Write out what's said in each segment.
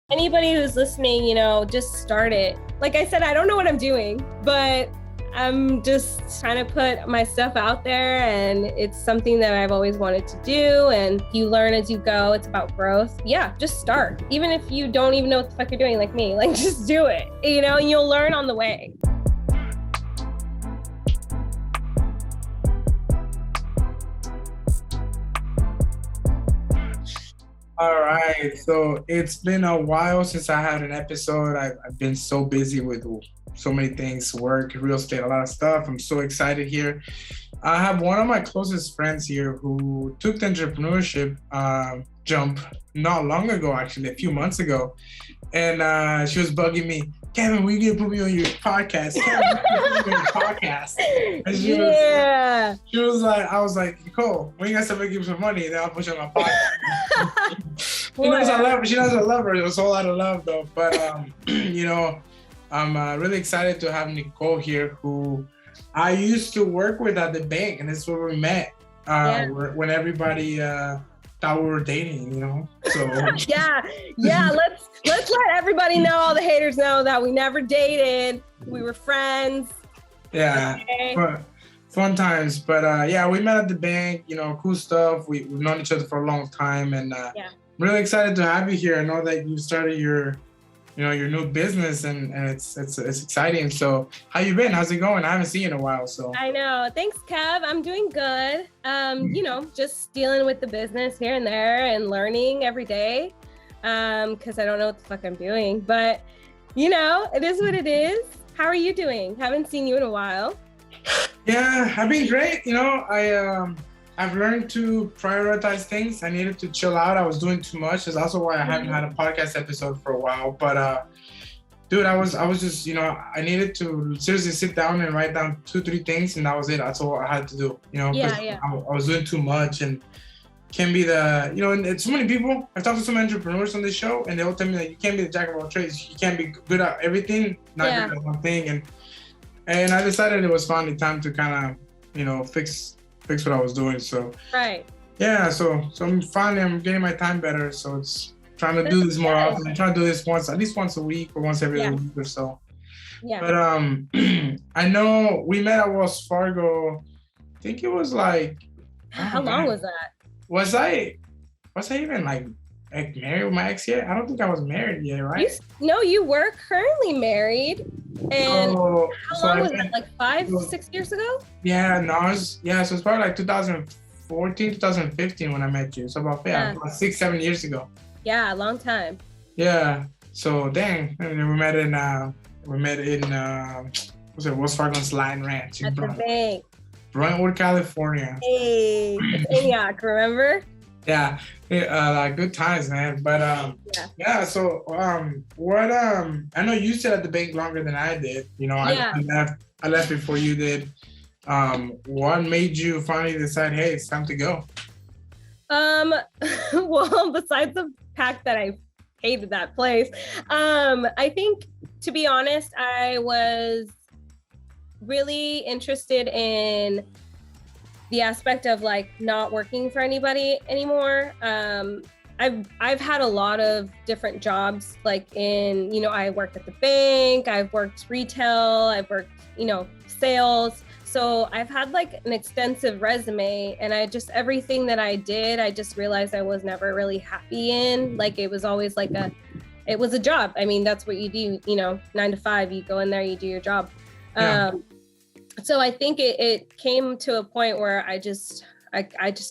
Anybody who's listening, just start it. Like I said, I don't know what I'm doing, but I'm just trying to put my stuff out there, and it's something that I've always wanted to do. And you learn as you go. It's about growth. Yeah, just start. Even if you don't even know what the fuck you're doing, like me, like just do it, and you'll learn on the way. All right, so it's been a while since I had an episode. I've been so busy with so many things, work, real estate, a lot of stuff. I'm so excited here. I have one of my closest friends here who took the entrepreneurship jump not long ago, actually, a few months ago. And she was bugging me, Kevin, when you gonna put me on your podcast? Kevin, when you put me on your podcast? And she was like, I was like, Nicole, when you guys start making some money, then I'll put you on my podcast. She knows I love her. She knows I love her. It was a whole lot of love though. But I'm really excited to have Nicole here, who I used to work with at the bank, and this is where we met. When everybody thought we were dating, So yeah. Let's let everybody know, all the haters know, that we never dated. We were friends. Yeah. Okay. Fun times. But we met at the bank, cool stuff. We've known each other for a long time, and I'm really excited to have you here. I know that you started your new business, and it's exciting. So how you been? How's it going? I haven't seen you in a while. So I know. Thanks, Kev. I'm doing good. Just dealing with the business here and there and learning every day. Because I don't know what the fuck I'm doing. But it is what it is. How are you doing? Haven't seen you in a while. Yeah, I've been great. I've learned to prioritize things. I needed to chill out. I was doing too much. That's also why I haven't had a podcast episode for a while. But dude, I was just, I needed to seriously sit down and write down 2-3 things, and that was it. That's all I had to do. I was doing too much, and can be and so many people. I've talked to some entrepreneurs on this show, and they'll tell me that you can't be the jack of all trades. You can't be good at everything, not good at one thing. And I decided it was finally time to kind of, fix what I was doing. So yeah, so I'm getting my time better. So it's trying to do this more often. I'm trying to do this at least once a week or once every other week or so. Yeah. But I know we met at Wells Fargo. I think it was like, how long was that? Was I even like married with my ex yet? I don't think I was married yet, right? You were currently married. And how long was that? Like 5-6 years ago? Yeah, so it's probably like 2014, 2015 when I met you. So about 6-7 years ago. Yeah, a long time. Yeah. So dang, and then we met in Wells Fargo's Lion Ranch in the bank. Brentwood, California. Hey, it's Enoch, remember? Yeah, good times, man. But So what? I know you stayed at the bank longer than I did. I left before you did. What made you finally decide, hey, it's time to go? Well, besides the fact that I hated that place, I think, to be honest, I was really interested in the aspect of like not working for anybody anymore. I've had a lot of different jobs, like I worked at the bank, I've worked retail, I've worked, sales. So I've had like an extensive resume, and everything that I did, I just realized I was never really happy in. Like it was always it was a job. I mean, that's what you do, 9 to 5, you go in there, you do your job. Yeah. So I think it came to a point where I just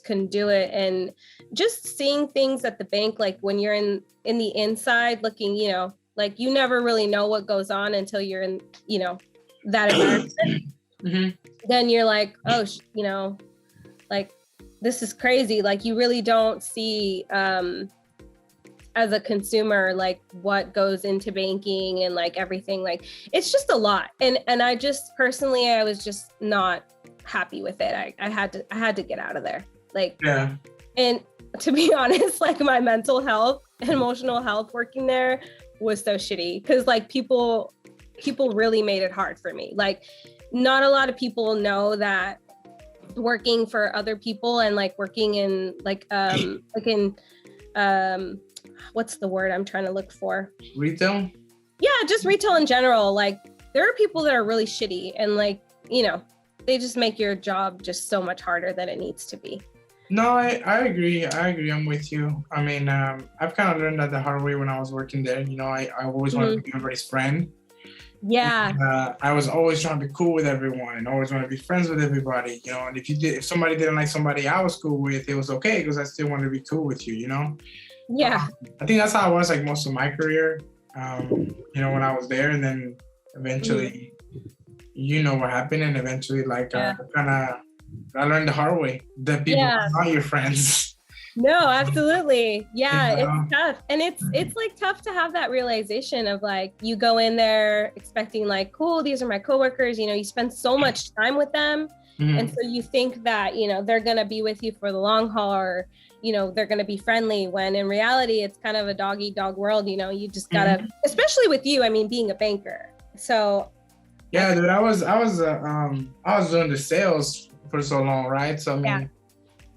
couldn't do it. And just seeing things at the bank, like when you're in the inside looking, like you never really know what goes on until you're in, that environment. Mm-hmm. Then you're like, oh, like this is crazy. Like you really don't see, as a consumer, like what goes into banking and like everything, like it's just a lot. And I just personally, I was just not happy with it. I had to get out of there. Like, yeah. And to be honest, like my mental health and emotional health working there was so shitty, because like people really made it hard for me. Like not a lot of people know that working for other people and like working in like in what's the word I'm trying to look for? Retail? Yeah, just retail in general. Like there are people that are really shitty and like, you know, they just make your job just so much harder than it needs to be. No, I agree. I'm with you. I mean, I've kind of learned that the hard way when I was working there. You know, I always wanted to be everybody's friend. Yeah. And, I was always trying to be cool with everyone and always want to be friends with everybody, you know. And if somebody didn't like somebody I was cool with, it was okay because I still wanted to be cool with you, you know. Yeah. I think that's how I was like most of my career. You know, when I was there, and then eventually, you know what happened, and eventually, like, I learned the hard way that people are not your friends. No, absolutely. Yeah, it's tough. And it's like tough to have that realization of like, you go in there expecting like, cool, these are my coworkers, you know, you spend so much time with them. And so you think that, you know, they're going to be with you for the long haul, or, you know, they're going to be friendly, when in reality, it's kind of a dog eat dog world. You know, you just gotta, especially with you, I mean, being a banker. So. Yeah, dude, I was doing the sales for so long, right? So, I mean,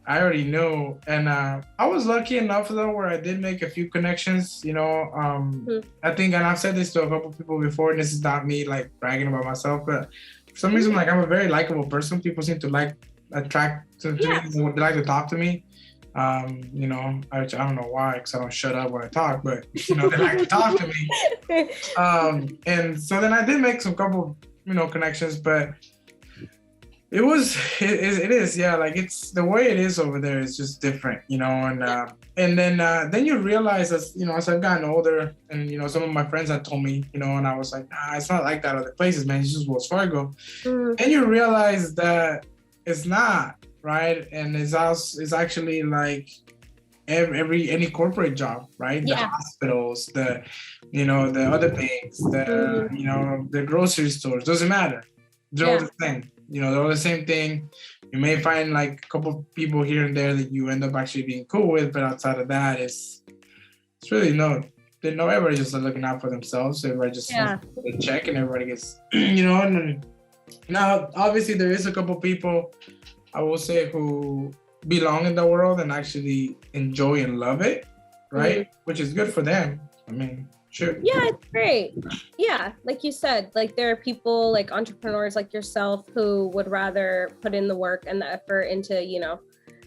I already knew, and I was lucky enough though where I did make a few connections, you know. I think, and I've said this to a couple people before, and this is not me like bragging about myself, but for some reason, like, I'm a very likable person. People seem to attract to me, and they like to talk to me. You know, I don't know why, because I don't shut up when I talk, but you know, they like to talk to me. And so then I did make some couple, you know, connections, but it is, yeah, like, it's the way it is over there is just different, you know. And then you realize, as you know, as I've gotten older, and you know, some of my friends had told me, you know, and I was like, nah, it's not like that other places, man, it's just Wells Fargo. And you realize that it's not, right? And it's actually like any corporate job, right? The hospitals, the, you know, the other banks, the you know, the grocery stores, doesn't matter, they're all the same. You know, they're all the same thing. You may find like a couple people here and there that you end up actually being cool with, but outside of that, it's really everybody just looking out for themselves. Everybody just wants to check, and everybody gets, you know. And now, obviously, there is a couple people, I will say, who belong in the world and actually enjoy and love it, right? Which is good for them. I mean, sure. Yeah, it's great. Yeah, like you said, like there are people like entrepreneurs like yourself who would rather put in the work and the effort into, you know,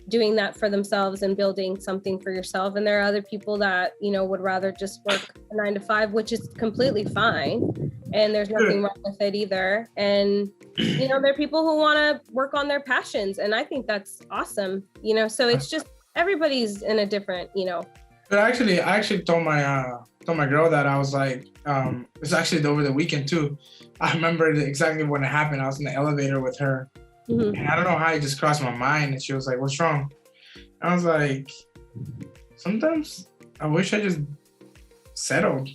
doing that for themselves and building something for yourself. And there are other people that, you know, would rather just work a 9 to 5, which is completely fine. And there's nothing wrong with it either. And, you know, there are people who want to work on their passions. And I think that's awesome, you know, so it's just, everybody's in a different, you know. But I actually told my girl that I was like, it's actually over the weekend too. I remember exactly when it happened. I was in the elevator with her, and I don't know how it just crossed my mind. And she was like, "What's wrong?" I was like, "Sometimes I wish I just settled,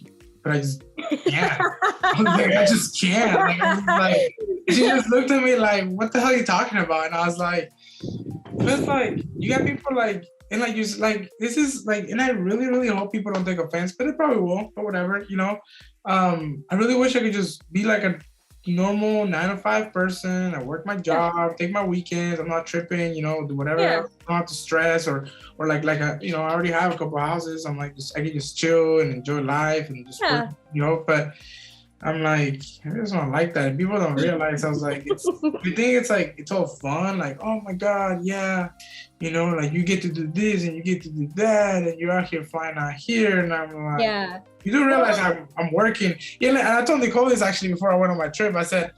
but I just can't." I was like, "I just can't." Like, I was like, she just looked at me like, "What the hell are you talking about?" And I was like, "It's like you got people like." And like, you like, this is like, and I really, really hope people don't take offense, but they probably will, or whatever, you know. I really wish I could just be like a normal 9 to 5 person. I work my job, take my weekends. I'm not tripping, you know, do whatever. I don't have to stress or like a, you know, I already have a couple of houses. I'm like, I can just chill and enjoy life and just work, you know. But I'm like, I just don't like that. And people don't realize. I was like, you think it's like, it's all fun, like, oh my God, yeah, you know, like you get to do this and you get to do that, and you're out here flying out here, and I'm like, you do realize I'm working. Yeah, and I told Nicole this actually before I went on my trip. I said,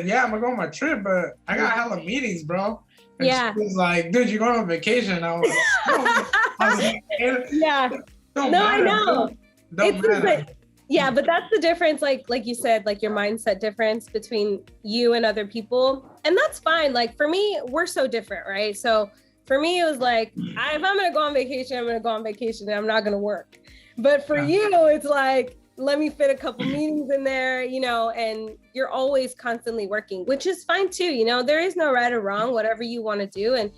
yeah, I'm gonna go on my trip, but I got hella meetings, bro. And she was like, dude, you're going on vacation. I was like, don't matter, I know. Don't matter. Yeah, but that's the difference, like you said, like your mindset difference between you and other people. And that's fine. Like for me, we're so different, right? So for me, it was like, if I'm going to go on vacation, I'm going to go on vacation and I'm not going to work. But for you, it's like, let me fit a couple meetings in there, you know, and you're always constantly working, which is fine too. You know, there is no right or wrong, whatever you want to do. And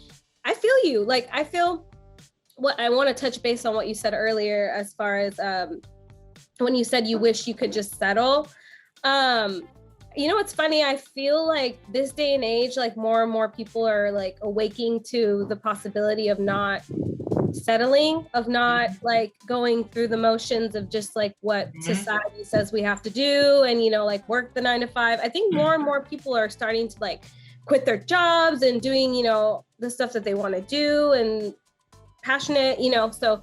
I feel you. Like, I feel what I want to touch base on what you said earlier, as far as, when you said you wish you could just settle. You know, what's funny, I feel like this day and age, like more and more people are like awaking to the possibility of not settling, of not like going through the motions of just like what society says we have to do and, you know, like work the 9 to 5. I think more and more people are starting to like quit their jobs and doing, you know, the stuff that they want to do and passionate, you know, so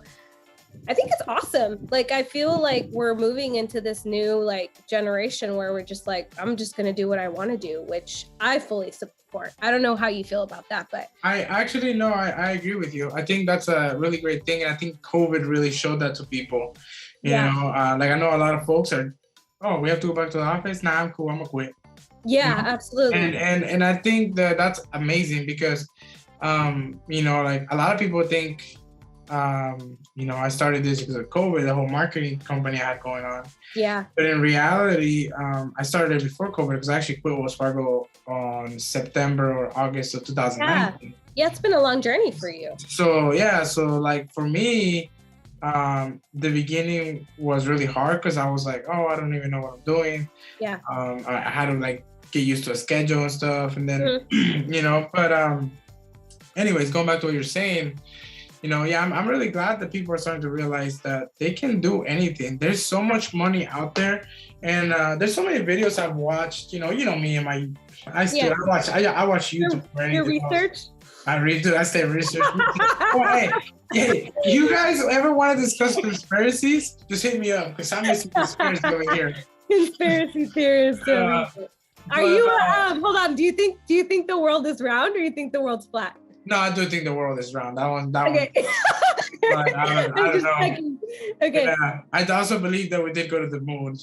I think it's awesome. Like, I feel like we're moving into this new like generation where we're just like, I'm just going to do what I want to do, which I fully support. I don't know how you feel about that, but I actually know I agree with you. I think that's a really great thing. And I think COVID really showed that to people, you know, like I know a lot of folks are, oh, we have to go back to the office. Nah, I'm cool. I'm gonna quit. Yeah, you know? absolutely. And I think that that's amazing because, you know, like a lot of people think, you know, I started this because of COVID, the whole marketing company I had going on. Yeah. But in reality, I started it before COVID because I actually quit Wells Fargo on September or August of 2019. Yeah, it's been a long journey for you. So like for me, the beginning was really hard because I was like, oh, I don't even know what I'm doing. Yeah. I had to like get used to a schedule and stuff. And then, you know, but anyways, going back to what you're saying, you know, yeah, I'm really glad that people are starting to realize that they can do anything. There's so much money out there, and there's so many videos I've watched. You know me and my, I watch YouTube for anything. Your research. I stay research. Oh, hey, you guys ever want to discuss conspiracies? Just hit me up because I'm missing conspiracy over here. Conspiracy theorists. Are you? Hold on. Do you think the world is round, or you think the world's flat? No, I do think the world is round. That one. Okay. But I don't know. Checking. Okay. Yeah, I also believe that we did go to the moon.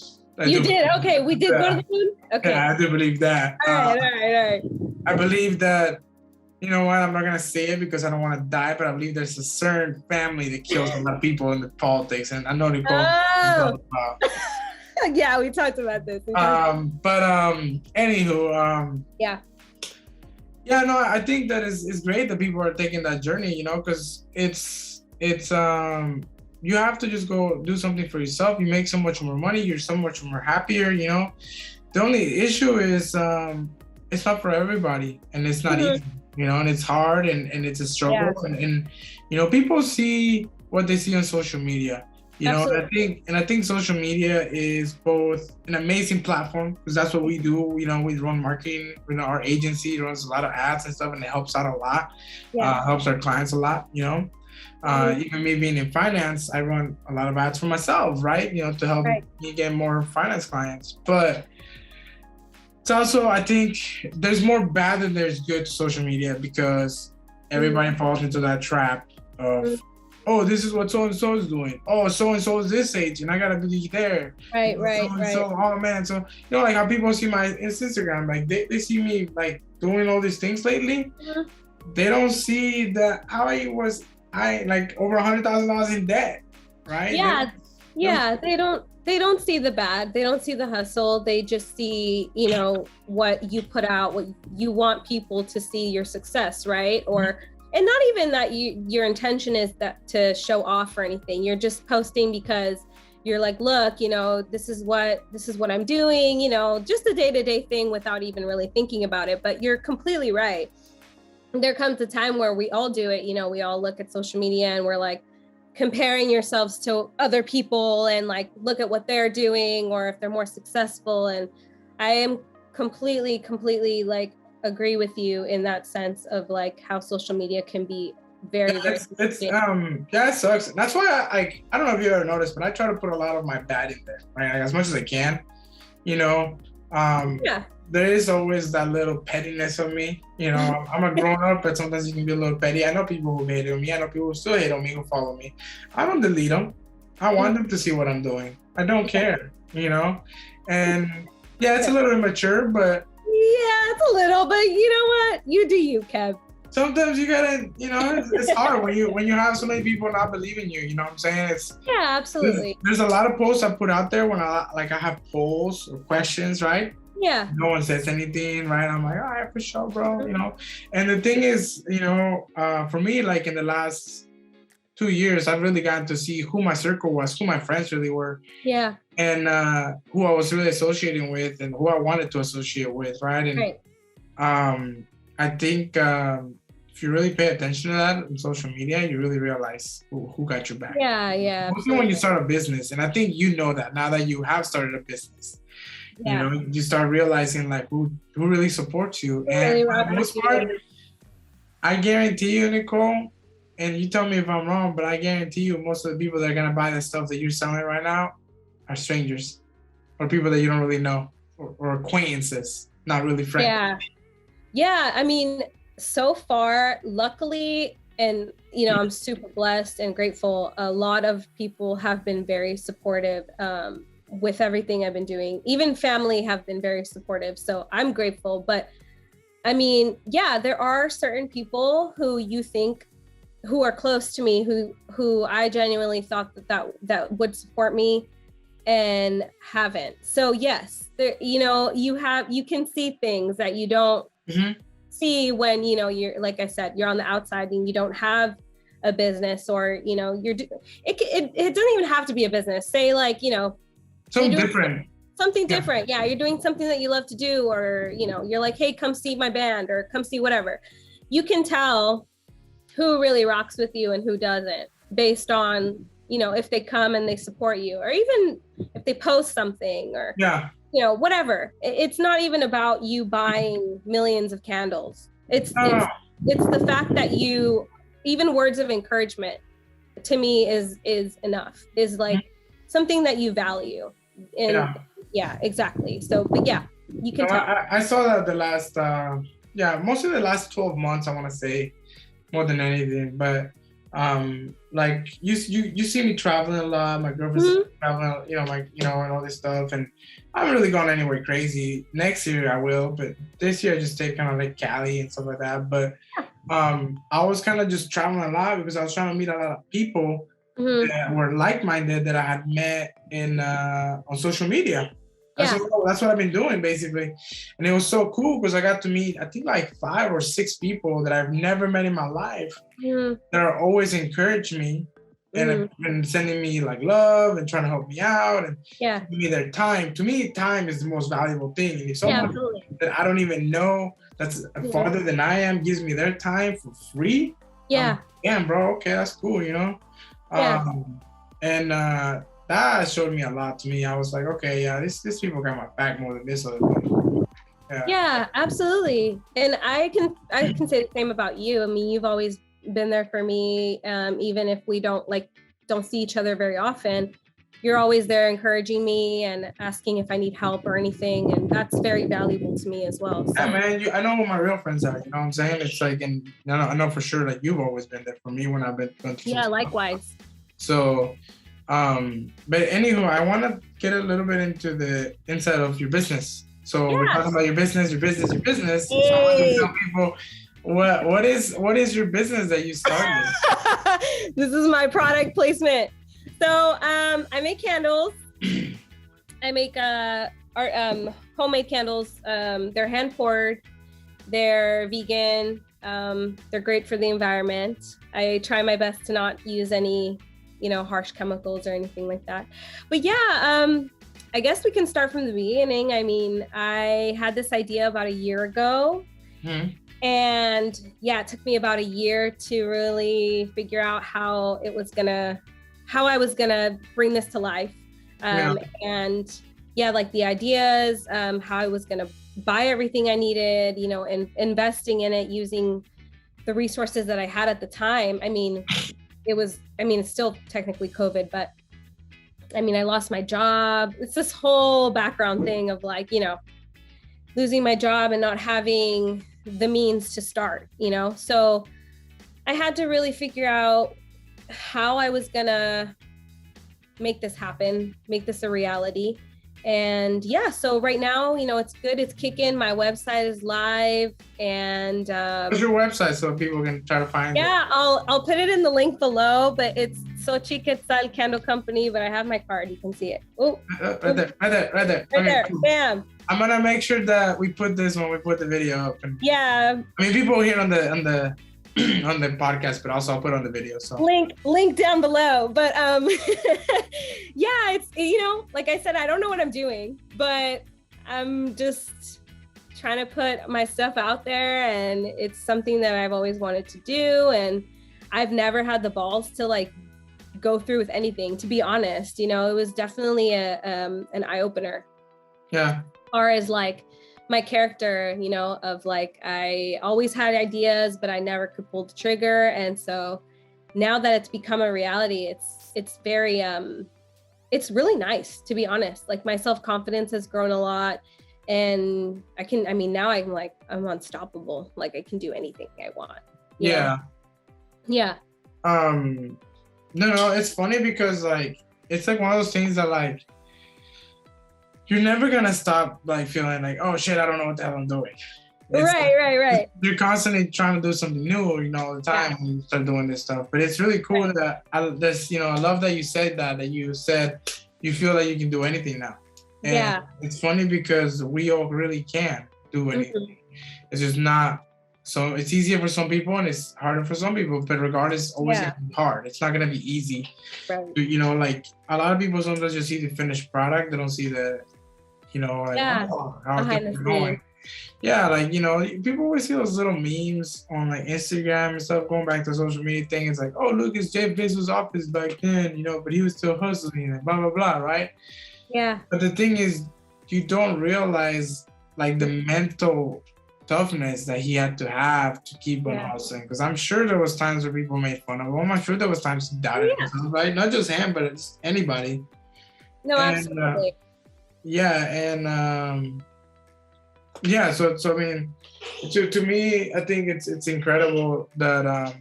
You did? Okay, we did go to the moon? Okay. Yeah, I do believe that. All right. I believe that, you know what, I'm not going to say it because I don't want to die, but I believe there's a certain family that kills a lot of people in the politics. And I know Nicole. Yeah, we talked about this. Anywho. Yeah, no, I think that it's great that people are taking that journey, you know, because it's you have to just go do something for yourself. You make so much more money. You're so much more happier, you know. The only issue is it's not for everybody, and it's not easy, you know, and it's hard and it's a struggle. Yeah. And you know, people see what they see on social media. You know, and I think social media is both an amazing platform because that's what we do. You know, we run marketing. You know, our agency runs a lot of ads and stuff, and it helps out a lot. Yeah. Helps our clients a lot. You know, even me being in finance, I run a lot of ads for myself, right? You know, to help me get more finance clients. But it's also, I think, there's more bad than there's good to social media because everybody falls into that trap of. Oh, this is what so-and-so is doing. Oh, so-and-so is this age, and I gotta be there. Right. So, oh man, so, you know, like how people see my Instagram, like they see me like doing all these things lately. They don't see that I like over $100,000 in debt, right? They don't see the bad. They don't see the hustle. They just see, you know, what you put out, what you want people to see your success, right? Or and not even that your intention is that to show off or anything. You're just posting because you're like, look, you know, this is what I'm doing, you know, just a day-to-day thing without even really thinking about it. But you're completely right. There comes a time where we all do it. You know, we all look at social media and we're like comparing yourselves to other people and like, look at what they're doing or if they're more successful. And I am completely like, agree with you in that sense of like how social media can be very it sucks. That's why I don't know if you ever noticed, but I try to put a lot of my bad in there, right? Like, as much as I can, you know. There is always that little pettiness of me, you know. I'm a grown up, but sometimes you can be a little petty. I know people who hate on me. I know people who still hate on me, who follow me. I don't delete them. I want them to see what I'm doing. I don't care, you know. And yeah, it's a little immature, but yeah, it's a little, but you know what? You do you, Kev. Sometimes you gotta, you know, it's hard when you have so many people not believing you. You know what I'm saying? Yeah, absolutely. There's a lot of posts I put out there when I have polls or questions, right? Yeah. No one says anything, right? I'm like, all right, for sure, bro. You know. And the thing is, you know, for me, like in the last 2 years, I've really gotten to see who my circle was, who my friends really were. Yeah. And who I was really associating with and who I wanted to associate with, right? And I think a if you really pay attention to that on social media, you really realize who got your back. Yeah. Mostly when you start a business, and I think you know that now that you have started a business. Yeah. You know, you start realizing like who really supports you. And Really for the most part, I guarantee you, Nicole, and you tell me if I'm wrong, but I guarantee you most of the people that are gonna buy the stuff that you're selling right now are strangers or people that you don't really know or acquaintances, not really friends. Yeah. I mean, so far, luckily, and you know, I'm super blessed and grateful. A lot of people have been very supportive with everything I've been doing. Even family have been very supportive. So I'm grateful. But I mean, yeah, there are certain people who you think who are close to me, who I genuinely thought that would support me and haven't. So yes, there, you know, you can see things that you don't see when, you know, you're, like I said, you're on the outside and you don't have a business, or, you know, it doesn't even have to be a business. Say like, you know, Something different. Yeah, you're doing something that you love to do, or, you know, you're like, hey, come see my band or come see whatever. You can tell who really rocks with you and who doesn't based on, you know, if they come and they support you, or even if they post something, or, you know, whatever. It's not even about you buying millions of candles. It's the fact that you, even words of encouragement to me is enough, is like something that you value. And yeah, exactly. So, but yeah, you can tell. I saw that the last, mostly the last 12 months, I want to say, more than anything. But like you see me traveling a lot. My girlfriend's traveling, you know, like, you know, and all this stuff. And I haven't really gone anywhere crazy. Next year I will, but this year I just take kind of like Cali and stuff like that. But I was kind of just traveling a lot because I was trying to meet a lot of people that were like-minded that I had met in on social media. That's what I've been doing basically. And it was so cool because I got to meet, I think, like 5 or 6 people that I've never met in my life that are always encouraging me and have been sending me like love and trying to help me out and give me their time. To me, time is the most valuable thing. And if someone that I don't even know that's farther than I am gives me their time for free, damn, bro, okay, that's cool, you know? And that showed me a lot to me. I was like, okay, these people got my back more than this other thing. Yeah, absolutely. And I can say the same about you. I mean, you've always been there for me, even if we don't see each other very often. You're always there encouraging me and asking if I need help or anything, and that's very valuable to me as well. So. Yeah, man, I know who my real friends are. You know what I'm saying? It's like, and I know for sure that you've always been there for me when I've been going through. Yeah, likewise. So, but anywho, I want to get a little bit into the inside of your business. So we're talking about your business. Hey. So I want to tell people what is your business that you started? This is my product placement. So I make candles. I make homemade candles. They're hand poured. They're vegan. They're great for the environment. I try my best to not use any, harsh chemicals or anything like that. But yeah, I guess we can start from the beginning. I mean, I had this idea about a year ago. And yeah, it took me about a year to really figure out how I was gonna bring this to life. And yeah, like the ideas, how I was gonna buy everything I needed, and investing in it using the resources that I had at the time. I mean, it's still technically COVID, but I mean, I lost my job. It's this whole background thing of like, losing my job and not having the means to start, So I had to really figure out how I was gonna make this happen, make this a reality. And yeah, so right now, it's good. It's kicking. My website is live. And what's your website so people can try to find it? Yeah, I'll put it in the link below, but it's Xochitl Quetzal Candle Company, but I have my card. You can see it. Oh, right there. Right there. Cool. Bam. I'm gonna make sure that we put this when we put the video up. And yeah. I mean, people here on the on the podcast, but also I'll put on the video. So link down below. But yeah, it's like I said, I don't know what I'm doing, but I'm just trying to put my stuff out there, and it's something that I've always wanted to do. And I've never had the balls to like go through with anything, to be honest. You know, it was definitely an eye-opener. Yeah. As far as like my character, you know, of like, I always had ideas, but I never could pull the trigger. And so now that it's become a reality, it's very, it's really nice, to be honest. Like my self-confidence has grown a lot, and now I'm unstoppable. Like I can do anything I want. Yeah. Yeah. No, it's funny because like, it's like one of those things that like, you're never gonna stop like feeling like, oh shit, I don't know what the hell I'm doing. Right. You're constantly trying to do something new, you know, all the time when you start doing this stuff. But it's really cool that I love that you said that you said you feel like you can do anything now. And it's funny because we all really can do anything. It's just not, so it's easier for some people and it's harder for some people, but regardless, it's always gonna be hard. It's not gonna be easy. Right. You know, like a lot of people sometimes just see the finished product. They don't see the, you know, like how things are going. Yeah, like, you know, people always see those little memes on like Instagram and stuff, going back to social media thing. It's like, oh, look, it's Jeff Bezos' office back then, you know, but he was still hustling and blah, blah, blah, right? Yeah. But the thing is, you don't realize like the mental toughness that he had to have to keep on hustling. Because I'm sure there was times where people made fun of him. I'm sure there was times he doubted himself, right? Not just him, but it's anybody. No, absolutely. So I mean, to me, I think it's incredible that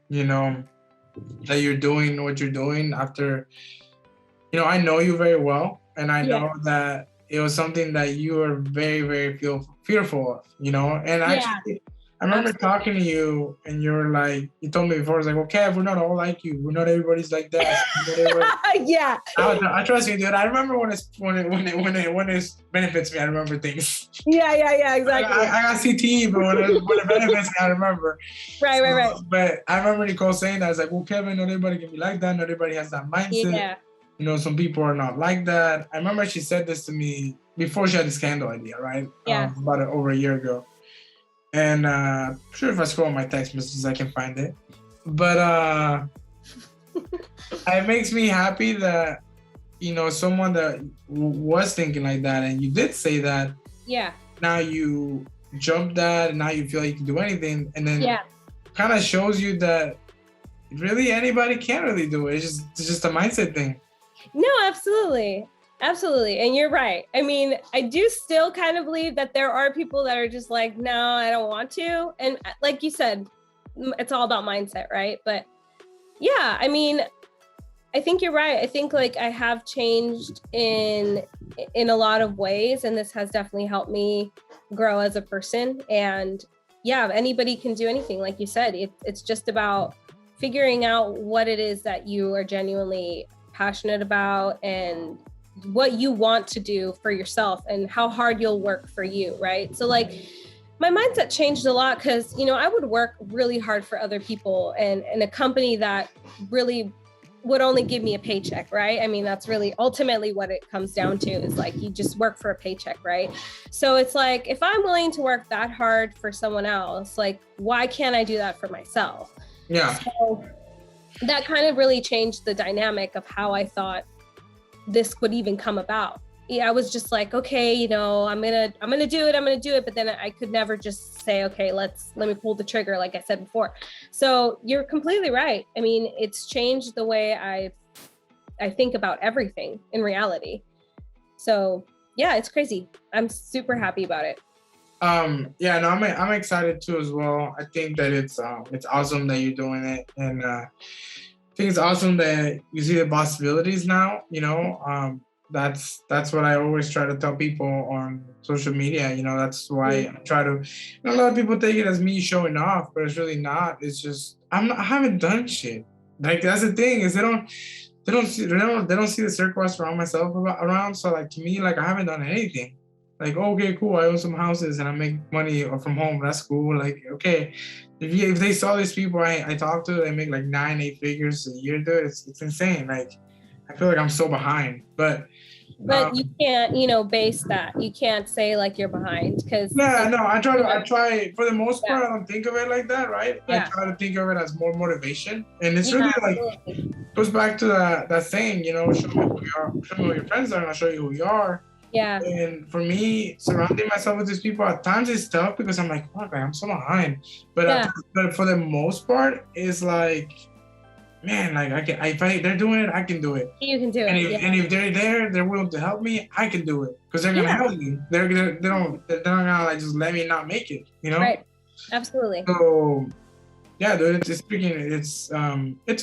you know, that you're doing what you're doing after, you know, I know you very well, and I know that it was something that you were very, very fearful of, you know. And actually, I remember talking to you, and you were like, you told me before, it's like, okay, we're not all like you. We're not everybody's like that. Yeah. I trust you, dude. I remember when it benefits me, I remember things. Yeah, exactly. I got CTE, but when it benefits me, I remember. Right. But I remember Nicole saying that. I was like, well, Kevin, not everybody can be like that. Not everybody has that mindset. Yeah. You know, some people are not like that. I remember she said this to me before she had the scandal idea, right? Yeah. About over a year ago. And I'm sure if I scroll my text messages, I can find it. But it makes me happy that, you know, someone that was thinking like that, and you did say that. Yeah. Now you jumped that, and now you feel like you can do anything, and then kind of shows you that really anybody can really do it. It's just a mindset thing. No, absolutely. And you're right. I mean, I do still kind of believe that there are people that are just like, no, I don't want to. And like you said, it's all about mindset, right? But yeah, I mean, I think you're right. I think like I have changed in a lot of ways, and this has definitely helped me grow as a person. And yeah, anybody can do anything. Like you said, it's just about figuring out what it is that you are genuinely passionate about and what you want to do for yourself and how hard you'll work for you, right? So like my mindset changed a lot because, you know, I would work really hard for other people and a company that really would only give me a paycheck, right? I mean, that's really ultimately what it comes down to, is like you just work for a paycheck, right? So it's like, if I'm willing to work that hard for someone else, like, why can't I do that for myself? Yeah. So that kind of really changed the dynamic of how I thought this would even come about. Yeah, I was just like, okay, you know, I'm gonna do it. But then I could never just say, okay, let me pull the trigger, like I said before. So you're completely right. I mean, it's changed the way I think about everything in reality. So yeah, it's crazy. I'm super happy about it. Yeah, no, I'm excited too as well. I think that it's awesome that you're doing it, and I think it's awesome that you see the possibilities now. You know, that's what I always try to tell people on social media. You know, that's why I try to. You know, a lot of people take it as me showing off, but it's really not. It's just I haven't done shit. Like that's the thing, is they don't see the circle I surround myself around. So like to me, like I haven't done anything. Like, okay, cool, I own some houses and I make money from home. That's cool. Like, okay, if they saw these people I talk to, they make like 9-8 figures a year, dude. It's insane. Like, I feel like I'm so behind. But But you can't, base that. You can't say like you're behind because. Yeah, no, I try for the most part. I don't think of it like that, right? Yeah. I try to think of it as more motivation, and it's really like goes back to that saying, show me who you are, show me who your friends are, and I'll show you who you are. Yeah. And for me, surrounding myself with these people at times is tough because I'm like, fuck, I'm so behind. But but for the most part, it's like, man, like if they're doing it, I can do it. You can do it. And if they're there, they're willing to help me, I can do it because they're gonna help me. They're not gonna like just let me not make it, Right. Absolutely. So yeah, dude, it's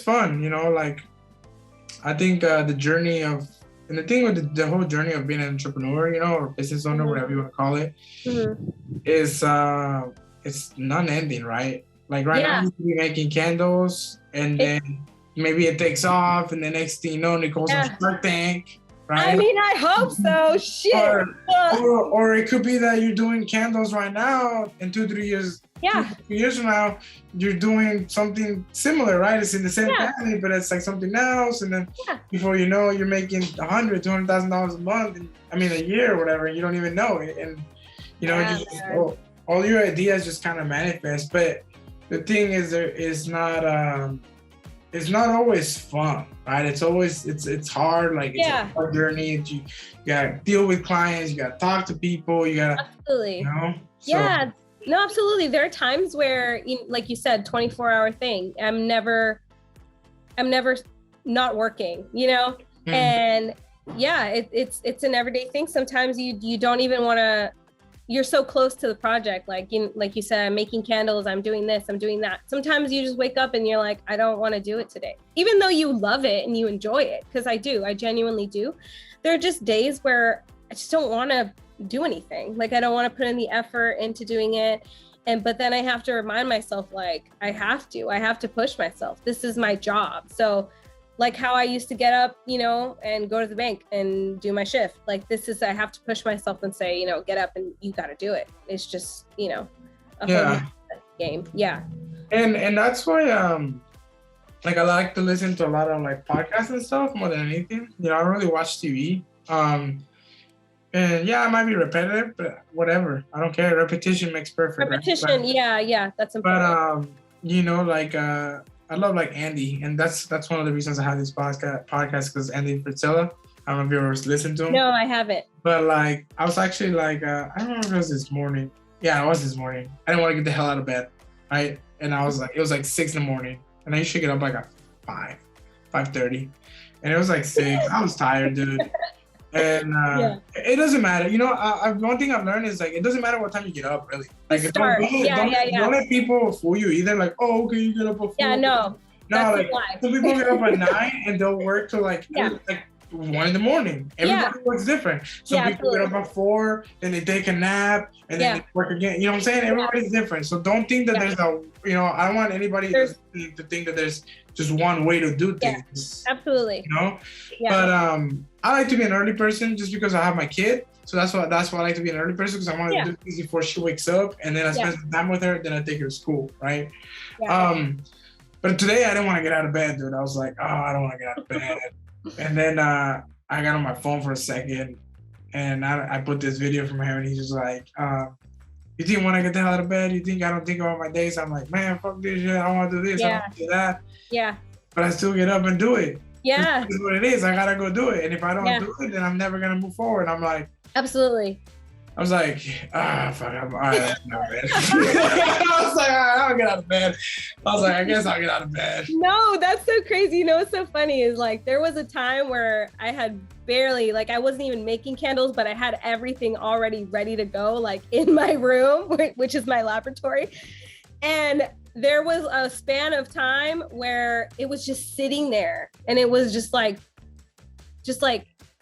fun, like I think the journey of. And the thing with the whole journey of being an entrepreneur, or business owner, whatever you want to call it, is it's non-ending, right? Like right now, you could be making candles, and then maybe it takes off, and the next thing you know, Nicole's on Shark Tank, right? I mean, I hope so. Shit. Or it could be that you're doing candles right now, and 2-3 years. Yeah. 2 years from now, you're doing something similar, right? It's in the same family, but it's like something else. And then before you know, you're making $100,000-$200,000 a month, a year or whatever. And you don't even know it. And all your ideas just kind of manifest. But the thing is, it's not always fun, right? It's always it's hard. Like it's a hard journey. You gotta deal with clients. You gotta talk to people. You gotta absolutely. So, no, absolutely. There are times where, like you said, 24-hour thing. I'm never not working, and it's an everyday thing. Sometimes you don't even want to. You're so close to the project, like you said, I'm making candles, I'm doing this, I'm doing that. Sometimes you just wake up and you're like, I don't want to do it today, even though you love it and you enjoy it, because I genuinely do. There are just days where I just don't want to do anything. Like I don't want to put in the effort into doing it. But then I have to remind myself, like, I have to push myself. This is my job. So like how I used to get up, and go to the bank and do my shift. Like I have to push myself and say, get up and you got to do it. It's just, a whole game. Yeah. And that's why, like I like to listen to a lot of like podcasts and stuff more than anything. I don't really watch TV. And I might be repetitive, but whatever. I don't care. Repetition makes perfect. Repetition, right? That's important. But I love like Andy, and that's one of the reasons I have this podcast because Andy Frisella. I don't know if you ever listened to him. No, I haven't. But like, I was actually like, I don't remember if it was this morning. Yeah, it was this morning. I didn't want to get the hell out of bed, right? And I was like, it was like 6 a.m, and I used to get up like at 5:30, and it was like 6. I was tired, dude. And it doesn't matter. One thing I've learned is like, it doesn't matter what time you get up, really. Like, don't let people fool you either. Like, oh, okay, you get up at 4. Yeah, no. Like, some people get up at 9 and they'll work till like 1 a.m. Everybody works different. Some people get up at 4, then they take a nap, and then they work again. You know what I'm saying? Everybody's different. So don't think that there's I don't want anybody to think that there's just one way to do things. Yeah, absolutely. But I like to be an early person just because I have my kid. So that's why I like to be an early person, because I want to do things before she wakes up, and then I spend some time with her, then I take her to school, right? Yeah. But today I didn't want to get out of bed, dude. I was like, I don't want to get out of bed. And then I got on my phone for a second, and I put this video from him, and he's just like, you think when I get the hell out of bed, you think I don't think about my days? I'm like, man, fuck this shit. I want to do this. I want to do that. Yeah. But I still get up and do it. Yeah. This is what it is. I got to go do it. And if I don't do it, then I'm never going to move forward. I'm like. Absolutely. I was like, fuck, I'm all right. I was like, I'll get out of bed. I was like, I guess I'll get out of bed. No, that's so crazy. What's so funny is like, there was a time where I had barely, like, I wasn't even making candles, but I had everything already ready to go, like in my room, which is my laboratory. And there was a span of time where it was just sitting there, and it was just like,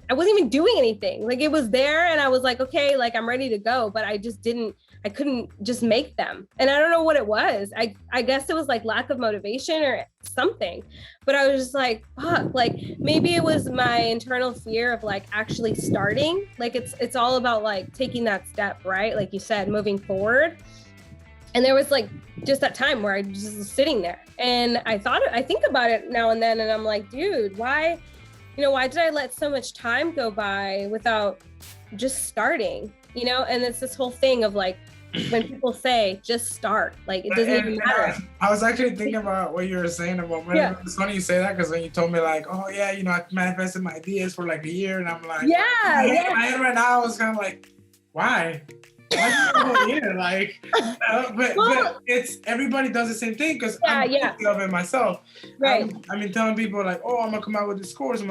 I wasn't even doing anything. Like, it was there, and I was like, okay, like, I'm ready to go, but I couldn't just make them. And I don't know what it was. I guess it was like lack of motivation or something, but I was just like, fuck, like maybe it was my internal fear of like actually starting. Like it's all about like taking that step, right? Like you said, moving forward. And there was like just that time where I just was sitting there, and I think about it now and then, and I'm like, dude, why why did I let so much time go by without just starting, and it's this whole thing of like, when people say just start, like it doesn't even matter. I was actually thinking about what you were saying about it's funny you say that, because when you told me like, oh yeah, I manifested my ideas for like a year, and I'm like, my head right now I was kind of like, why the whole year? Like, but it's everybody does the same thing, because I'm guilty of it myself. Right. I've been telling people like, oh, I'm gonna come out with this course, and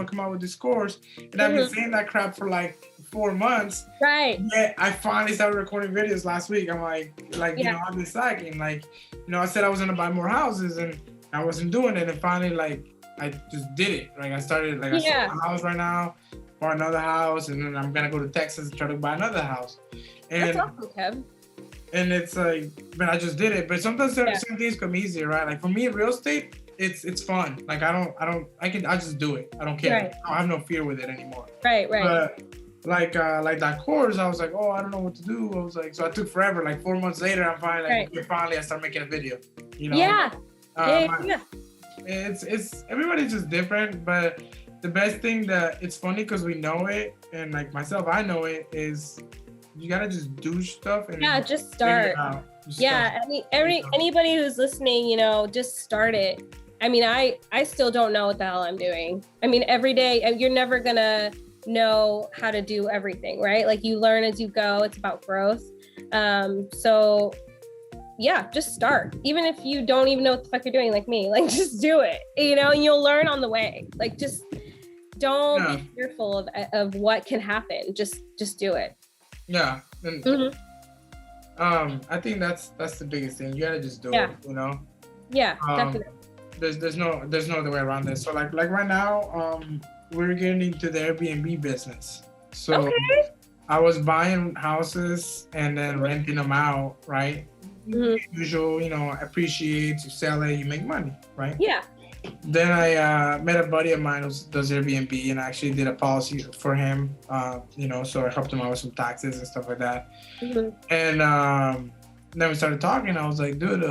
I've been saying that crap for like 4 months. Right. Yeah, I finally started recording videos last week. I'm like, I've been slacking. Like, I said I was gonna buy more houses, and I wasn't doing it. And finally, like, I just did it. Like, I started, like, I sold my house right now, bought another house, and then I'm gonna go to Texas and try to buy another house. And, that's awesome, Kev. And it's like, but I just did it. But sometimes certain things come easier, right? Like for me, real estate, it's fun. Like I just do it. I don't care. Right. I have no fear with it anymore. Right. But like that course, I was like, oh, I don't know what to do. I was like, so I took forever. Like 4 months later, I'm finally like, okay, finally I start making a video. Yeah. It's everybody's just different, but the best thing that it's funny because we know it, and like myself, I know it, is you gotta just do stuff and just start. I mean, anybody who's listening, just start it. I mean, I still don't know what the hell I'm doing. I mean, every day you're never gonna know how to do everything, right? Like you learn as you go. It's about growth. So yeah, just start. Even if you don't even know what the fuck you're doing, like me, like just do it, and you'll learn on the way. Like just don't be fearful of what can happen. Just do it. Yeah. And, I think that's the biggest thing. You gotta just do it, Yeah, definitely. There's no other way around this. So like right now, we're getting into the Airbnb business. So I was buying houses and then renting them out, right? Usual, appreciate, you sell it, you make money, right? Yeah. Then I met a buddy of mine who does Airbnb, and I actually did a policy for him, so I helped him out with some taxes and stuff like that. And then we started talking. I was like, dude,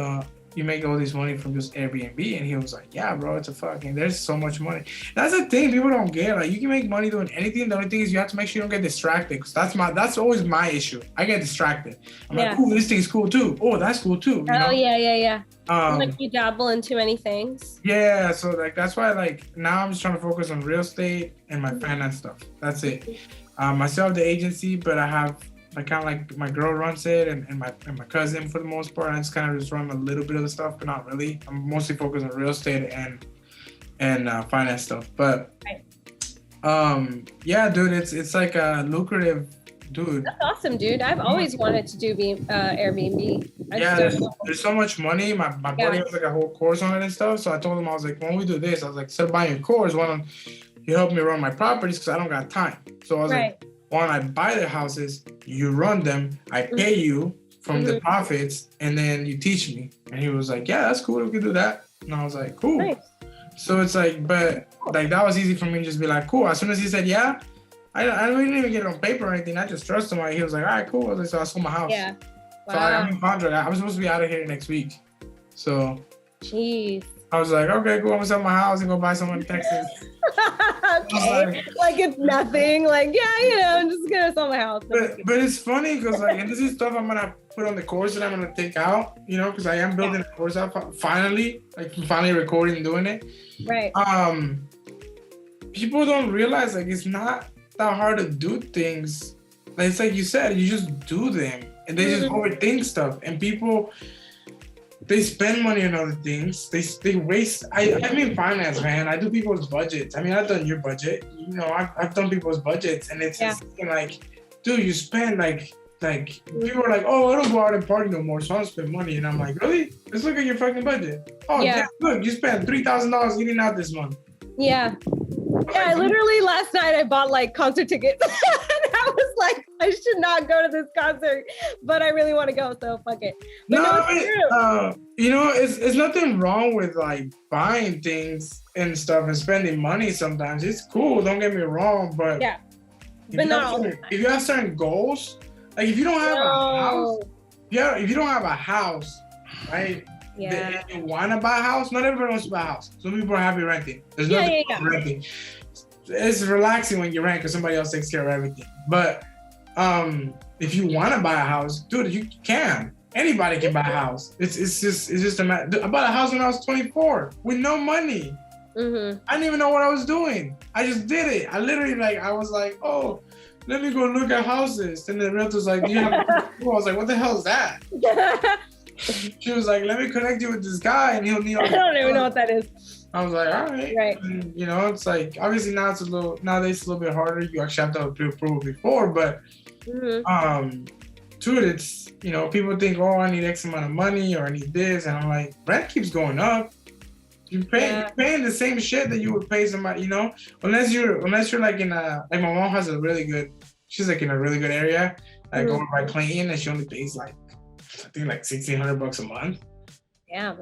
you make all this money from just Airbnb? And he was like, yeah, bro, there's so much money. That's the thing people don't get. Like, you can make money doing anything. The only thing is you have to make sure you don't get distracted, because that's always my issue. I get distracted. I'm like, ooh, this thing's cool too. Oh, that's cool too. Yeah. Like you dabble in too many things. Yeah, so like that's why like now I'm just trying to focus on real estate and my finance stuff. That's it. I still have the agency, but I have kind of like my girl runs it, and my cousin for the most part. I just kind of just run a little bit of the stuff, but not really. I'm mostly focused on real estate and finance stuff. But yeah, dude, it's like a lucrative. Dude, that's awesome, dude. I've always wanted to do Airbnb. There's so much money. My buddy has like a whole course on it and stuff. So I told him, I was like, when we do this, I was like, instead of buying a course, why don't you help me run my properties, because I don't got time. So I was like, why don't I buy the houses, you run them, I pay you from the profits, and then you teach me. And he was like, yeah, that's cool, we can do that. And I was like, cool. Nice. So it's like, but like that was easy for me to just be like, cool. As soon as he said yeah, I didn't even get it on paper or anything. I just trust him. Like, he was like, all right, cool. I was like, so I sold my house. Yeah. Wow. So I'm in contract. I'm supposed to be out of here next week. So jeez. I was like, okay, cool. I'm gonna sell my house and go buy someone in Texas. Okay. Like it's nothing. Like, yeah, I'm just gonna sell my house. But it's funny because like, and this is stuff I'm gonna put on the course that I'm gonna take out, because I am building a course out finally, recording and doing it. Right. People don't realize like it's not that hard to do things. Like, it's like you said, you just do them, and they just overthink stuff. And people, they spend money on other things. They waste. I'm in finance, man. I do people's budgets. I mean, I've done your budget. I've done people's budgets, and it's just like, dude, you spend like people are like, oh, I don't go out and party no more, so I don't spend money. And I'm like, really? Let's look at your fucking budget. Oh, yeah, look, you spent $3,000 eating out this month. Yeah. Yeah, I literally last night I bought like concert tickets. And I was like, I should not go to this concert, but I really want to go, so fuck it. But it's nothing wrong with like buying things and stuff and spending money sometimes. It's cool, don't get me wrong, but if you have certain goals, like if you don't have a house, if you don't have a house, right? Yeah. You want to buy a house? Not everybody wants to buy a house. Some people are happy renting. There's nothing wrong with renting. it's relaxing when you rent because somebody else takes care of everything. But if you want to buy a house, dude, you can. Anybody can buy a house. It's just a matter. I bought a house when I was 24 with no money. Mm-hmm. I didn't even know what I was doing. I just did it. I literally I was like, oh, let me go look at houses. And the realtor's like, yeah. I was like, what the hell is that? She was like, let me connect you with this guy and he'll need. I don't even know what that is. I was like, all right. Right. And, it's like, obviously nowadays it's a little bit harder. You actually have to have pre-approval before, but dude, it's, people think, oh, I need X amount of money or I need this. And I'm like, rent keeps going up. You're paying the same shit that you would pay somebody, unless you're like in like my mom has she's like in a really good area, like over by Clayton, and she only pays like, I think like $1,600 a month. Yeah.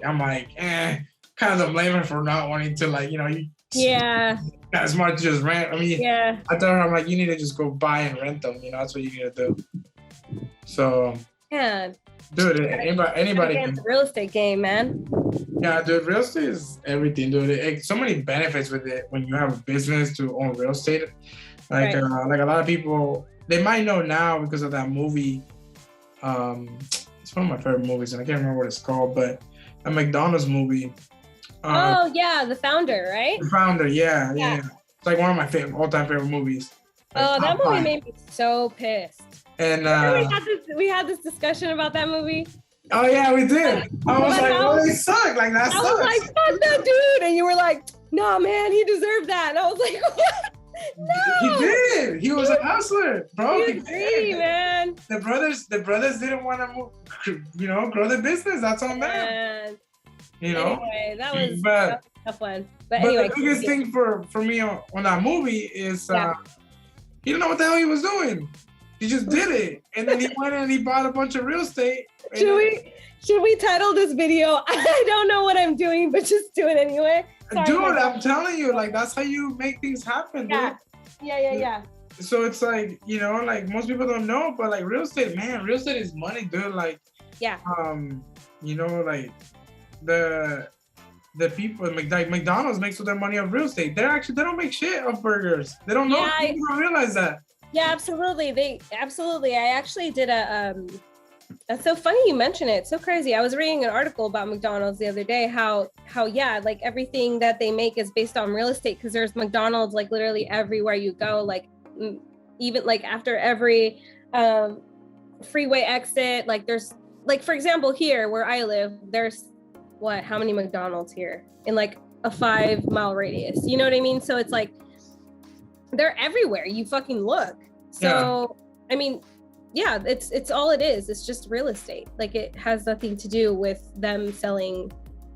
I'm like, kind of blame her for not wanting to kind of smart to just rent. I mean, I told her, I'm like, you need to just go buy and rent them. That's what you need to do. So, yeah, dude, anybody can. It's a real estate game, man. Yeah, dude, real estate is everything, dude. So many benefits with it when you have a business to own real estate. Like a lot of people, they might know now because of that movie. It's one of my favorite movies, and I can't remember what it's called, but a McDonald's movie. The Founder, right? The Founder, yeah. It's like one of my all-time favorite movies. Like, that movie made me so pissed. And we had this discussion about that movie. Oh yeah, we did. I was like, well, they suck. Like that sucks. I was like, fuck that dude, and you were like, no, man, he deserved that. And I was like, what? No. He did. He was a hustler, bro. He was greedy, man. The brothers didn't want to move, grow the business. That's on them. Anyway, that was a tough one. But anyway, the biggest thing for me on that movie is he didn't know what the hell he was doing. He just did it, and then he went and he bought a bunch of real estate. Should we title this video? I don't know what I'm doing, but just do it anyway. Sorry, dude, I'm telling you, like that's how you make things happen, dude. Yeah. So it's like, like most people don't know, but like real estate is money, dude. Like, like the people like McDonald's makes all their money off real estate. They don't make shit off burgers. They don't know. People don't realize that. Yeah, absolutely. I actually did that's so funny you mention it. It's so crazy. I was reading an article about McDonald's the other day, how like everything that they make is based on real estate, because there's McDonald's like literally everywhere you go, like even like after every freeway exit, like there's like, for example, here where I live, there's how many McDonald's here in like a 5-mile radius, you know what I mean? So it's like they're everywhere you fucking look. So I mean, it's all it is. It's just real estate. Like it has nothing to do with them selling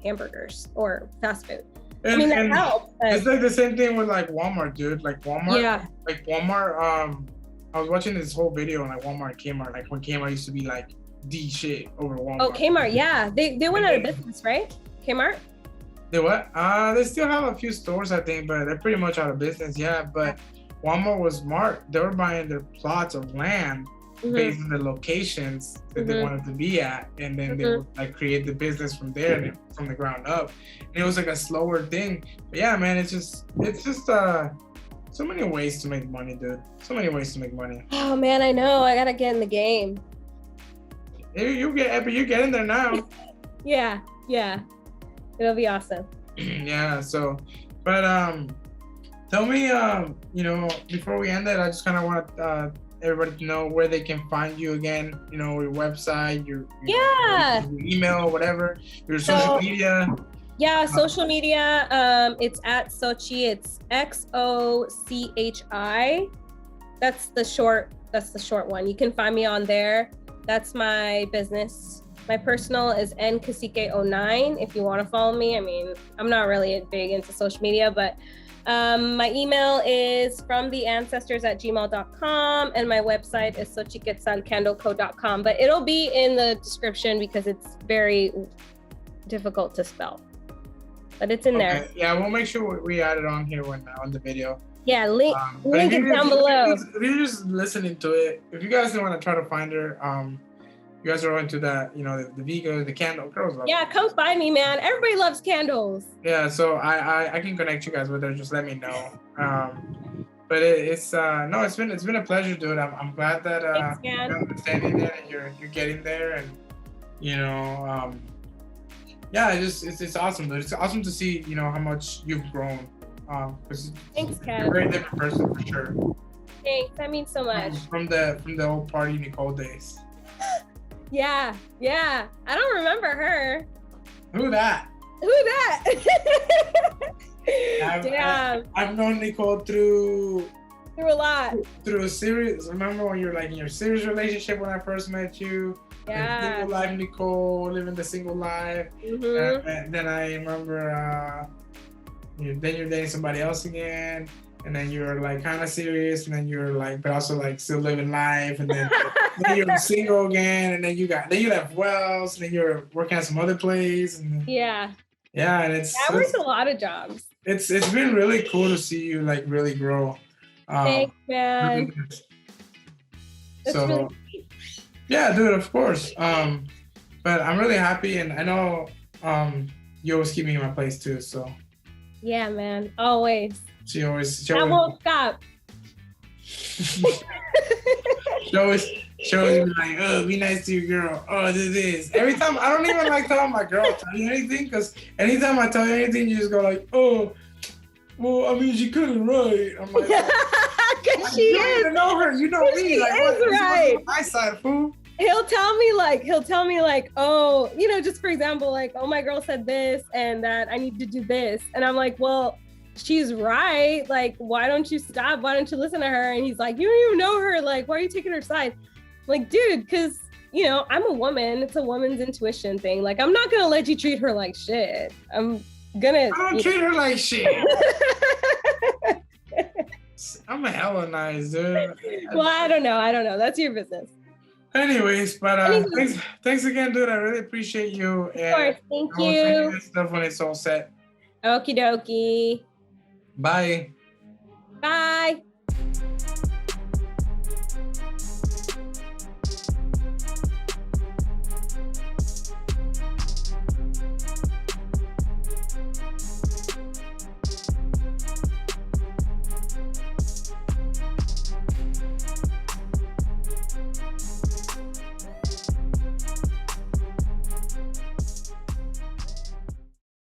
hamburgers or fast food. I mean, that helps. It's like the same thing with like Walmart, dude. Like Walmart. Yeah. Like Walmart. I was watching this whole video on like Walmart and Kmart. Like when Kmart used to be like the shit over Walmart. Oh, Kmart. Yeah, they went out of business, right? Kmart. They what? They still have a few stores, I think, but they're pretty much out of business. Yeah, but Walmart was smart. They were buying their plots of land based on the locations that they wanted to be at, and then they would like create the business from there, from the ground up. And it was like a slower thing. But yeah, man, it's just so many ways to make money, dude. So many ways to make money. Oh man, I know. I gotta get in the game. You're getting there now. Yeah. It'll be awesome. Yeah. So, but tell me, before we end it, I just kind of want everybody to know where they can find you again. Your website, your email, whatever, your social media. Yeah, social media. It's at Xochi. It's XOCHI. That's the short one. You can find me on there. That's my business. My personal is ncacique09 if you want to follow me. I mean, I'm not really big into social media, but my email is fromtheancestors@gmail.com, and my website is xochiquetzalcandleco.com, but it'll be in the description because it's very difficult to spell, but it's in there. Yeah, we'll make sure we add it on here on the video. Yeah, link it down below. If you're just listening to it, if you guys don't want to try to find her, you guys are into that, you know, the vegan, the candle girls love Yeah, come find me, man. Everybody loves candles. Yeah, so I can connect you guys with her. Just let me know. But it's no, it's been a pleasure, dude. I'm glad that Thanks, man. you're understanding it and you're getting there, and you know, yeah, it's awesome, dude. It's awesome to see, you know, how much you've grown. Because Thanks, you're Kev. a very different person for sure. Thanks, that means so much. From the old party Nicole days. Yeah. I don't remember her. Who that? Damn. I've known Nicole through a lot. Through a series. Remember when you were like in your serious relationship when I first met you? Yeah. Single life Nicole, living the single life. Mm-hmm. And then I remember then you're dating somebody else again. And then you're like kind of serious, and then you're like, but also like still living life, and then, then you're single again, and then you left Wells, and then you're working at some other place, and then, yeah, and I worked a lot of jobs. It's been really cool to see you like really grow. Thanks, man. That's so really sweet. Yeah, dude, of course. But I'm really happy, and I know you always keep me in my place too. So yeah, man, always. She always won't stop. she always be like, oh, be nice to your girl. Oh, this. Every time, I don't even like telling my girl tell you anything, because anytime I tell you anything, you just go like, oh, well, I mean, she couldn't, right? I'm like, because she is. You know her, you know me. Like, what is right. My side, fool. He'll tell me like, oh, you know, just for example, like, oh, my girl said this and that I need to do this. And I'm like, well, she's right. Like, why don't you stop? Why don't you listen to her? And he's like, you don't even know her. Like, why are you taking her side? I'm like, dude, because, you know, I'm a woman. It's a woman's intuition thing. Like, I'm not going to let you treat her like shit. I don't treat her like shit. I'm a hella nice, dude. Well, I don't know. That's your business. Anyways, but thanks again, dude. I really appreciate you. Of course, thank you. I'll send you this stuff when it's all set. Okie dokie. Bye. Bye.